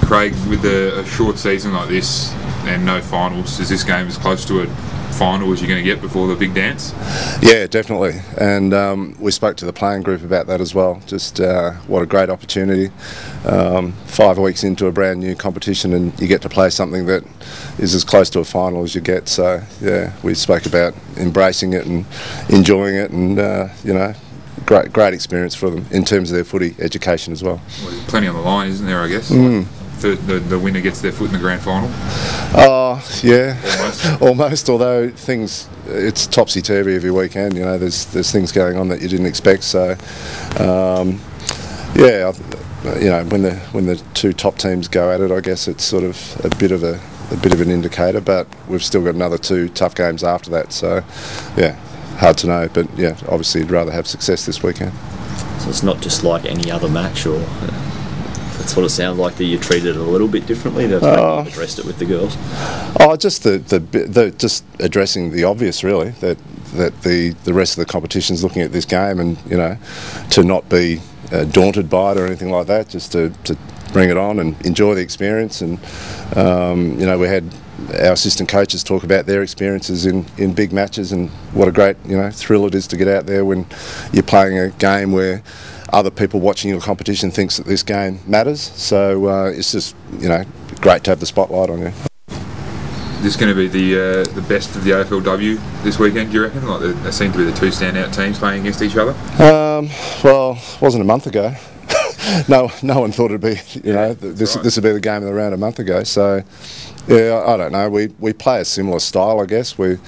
Craig, with a short season like this and no finals, is this game as close to a final as you're going to get before the big dance? Yeah, definitely. And we spoke to the playing group about that as well. Just what a great opportunity. 5 weeks into a brand new competition and you get to play something that is as close to a final as you get. So yeah, we spoke about embracing it and enjoying it, and you know, great experience for them in terms of their footy education as well. Well, there's plenty on the line, isn't there, I guess? The winner gets their foot in the grand final. Oh yeah, almost. Although it's topsy-turvy every weekend. You know, there's things going on that you didn't expect. So yeah, you know, when the two top teams go at it, I guess it's sort of a bit of an indicator. But we've still got another 2 tough games after that. So yeah, hard to know. But yeah, obviously you'd rather have success this weekend. So it's not just like any other match, or that's what it sounds like, that you treated it a little bit differently. That you've addressed it with the girls. Oh, just just addressing the obvious, really. That the rest of the competition's looking at this game, and you know, to not be daunted by it or anything like that. Just to bring it on and enjoy the experience. And you know, we had our assistant coaches talk about their experiences in big matches, and what a great, you know, thrill it is to get out there when you're playing a game where other people watching your competition thinks that this game matters. So it's just, you know, great to have the spotlight on you. This is going to be the best of the AFLW this weekend, do you reckon? Like, there seem to be the 2 standout teams playing against each other. Well, it wasn't a month ago. No one thought it'd be, you know, this would be the game of the round a month ago. So yeah, I don't know. We play a similar style, I guess. We're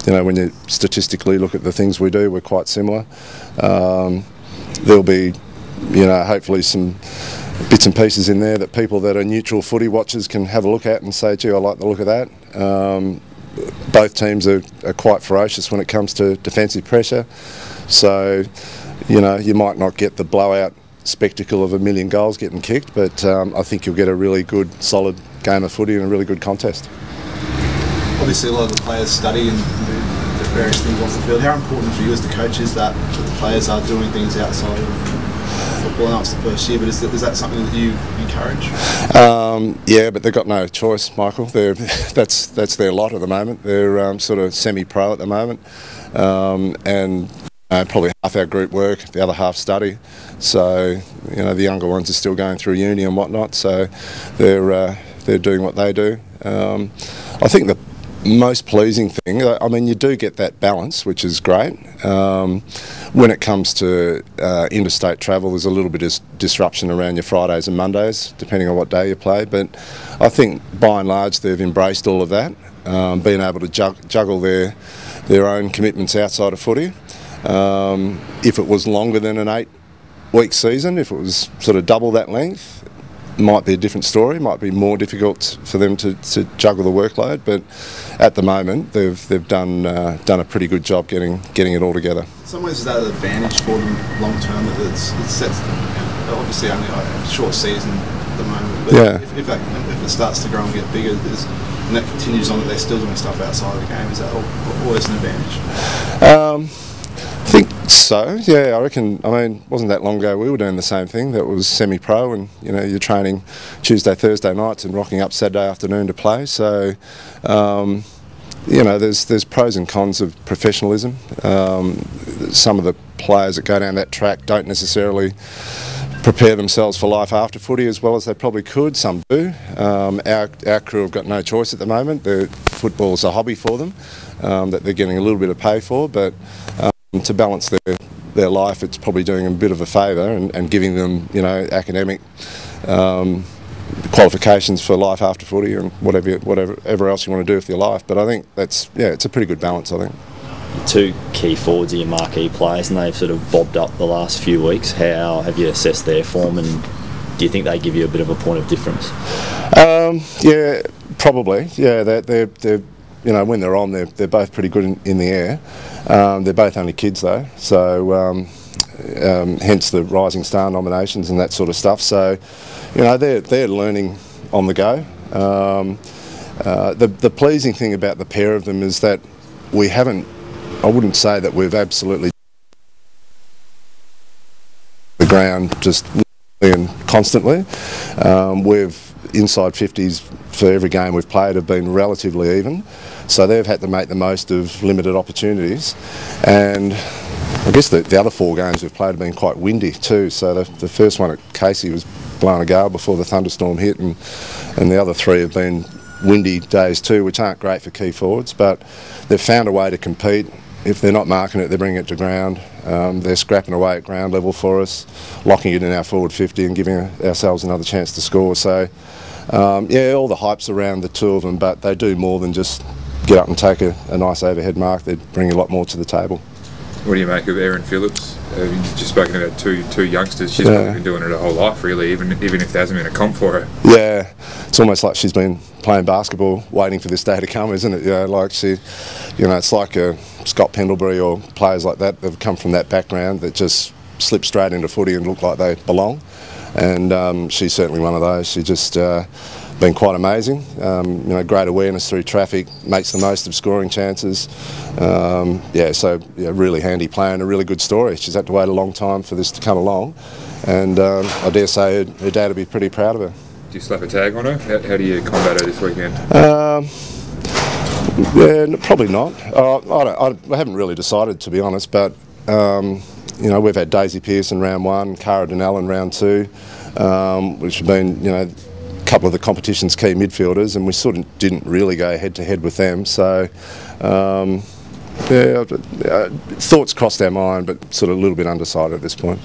you know, when you statistically look at the things we do, we're quite similar. There'll be, you know, hopefully some bits and pieces in there that people that are neutral footy watchers can have a look at and say, gee, I like the look of that. Both teams are quite ferocious when it comes to defensive pressure. So, you know, you might not get the blowout spectacle of a million goals getting kicked, but I think you'll get a really good, solid game of footy and a really good contest. Obviously, a lot of the players study and do the various things off the field. How important for you as the coach is that the players are doing things outside of football? I know it's the first year, but is that something that you encourage? Yeah, but they've got no choice, Michael. That's their lot at the moment. They're sort of semi-pro at the moment, and probably half our group work, the other half study. So you know, the younger ones are still going through uni and whatnot. So they're doing what they do. I think the most pleasing thing, I mean, you do get that balance, which is great. When it comes to interstate travel, there's a little bit of disruption around your Fridays and Mondays, depending on what day you play. But I think by and large they've embraced all of that, being able to juggle their own commitments outside of footy. If it was longer than an 8-week season, if it was sort of double that length, might be a different story. Might be more difficult for them to juggle the workload, but at the moment they've done a pretty good job getting it all together. In some ways, is that an advantage for them long term? That it sets them, obviously only a short season at the moment, but yeah. If it starts to grow and get bigger, and that continues on, that they're still doing stuff outside of the game, is that always an advantage? I think so, yeah. I reckon, I mean, it wasn't that long ago we were doing the same thing. That was semi-pro, and you know, you're training Tuesday, Thursday nights and rocking up Saturday afternoon to play. So, you know, there's pros and cons of professionalism. Some of the players that go down that track don't necessarily prepare themselves for life after footy as well as they probably could. Some do. Our crew have got no choice at the moment. Football's a hobby for them that they're getting a little bit of pay for, but to balance their life, it's probably doing them a bit of a favour and giving them, you know, academic qualifications for life after footy and whatever else you want to do with your life. But I think it's a pretty good balance, I think. 2 key forwards are your marquee players, and they've sort of bobbed up the last few weeks. How have you assessed their form, and do you think they give you a bit of a point of difference? Yeah, probably. Yeah, they're you know, when they're on, they're both pretty good in the air. They're both only kids though, so hence the Rising Star nominations and that sort of stuff. So, you know, they're learning on the go. The pleasing thing about the pair of them is that we haven't. I wouldn't say that we've absolutely the ground just and constantly. We've inside 50s for every game we've played have been relatively even, so they've had to make the most of limited opportunities. And I guess the other 4 games we've played have been quite windy too. So the first one at Casey was blowing a gale before the thunderstorm hit, and the other 3 have been windy days too, which aren't great for key forwards, but they've found a way to compete. If they're not marking it, they're bringing it to ground. They're scrapping away at ground level for us, locking it in our forward 50 and giving ourselves another chance to score. So, yeah, all the hype's around the 2 of them, but they do more than just get up and take a nice overhead mark. They bring a lot more to the table. What do you make of Erin Phillips? You've just spoken about two youngsters. She's probably been doing it her whole life, really, even if there hasn't been a comp for her. Yeah, it's almost like she's been playing basketball, waiting for this day to come, isn't it? You know, like it's like Scott Pendlebury or players like that. They've come from that background that just slip straight into footy and look like they belong. And she's certainly one of those. She just been quite amazing. Great awareness through traffic, makes the most of scoring chances. Really handy player and a really good story. She's had to wait a long time for this to come along, and I dare say her dad will be pretty proud of her. Do you slap a tag on her? How do you combat her this weekend? Probably not. I haven't really decided, to be honest, but we've had Daisy Pearce in round 1, Cara Donnell in round 2, which have been, a couple of the competition's key midfielders, and we sort of didn't really go head to head with them. So, thoughts crossed our mind, but sort of a little bit undecided at this point.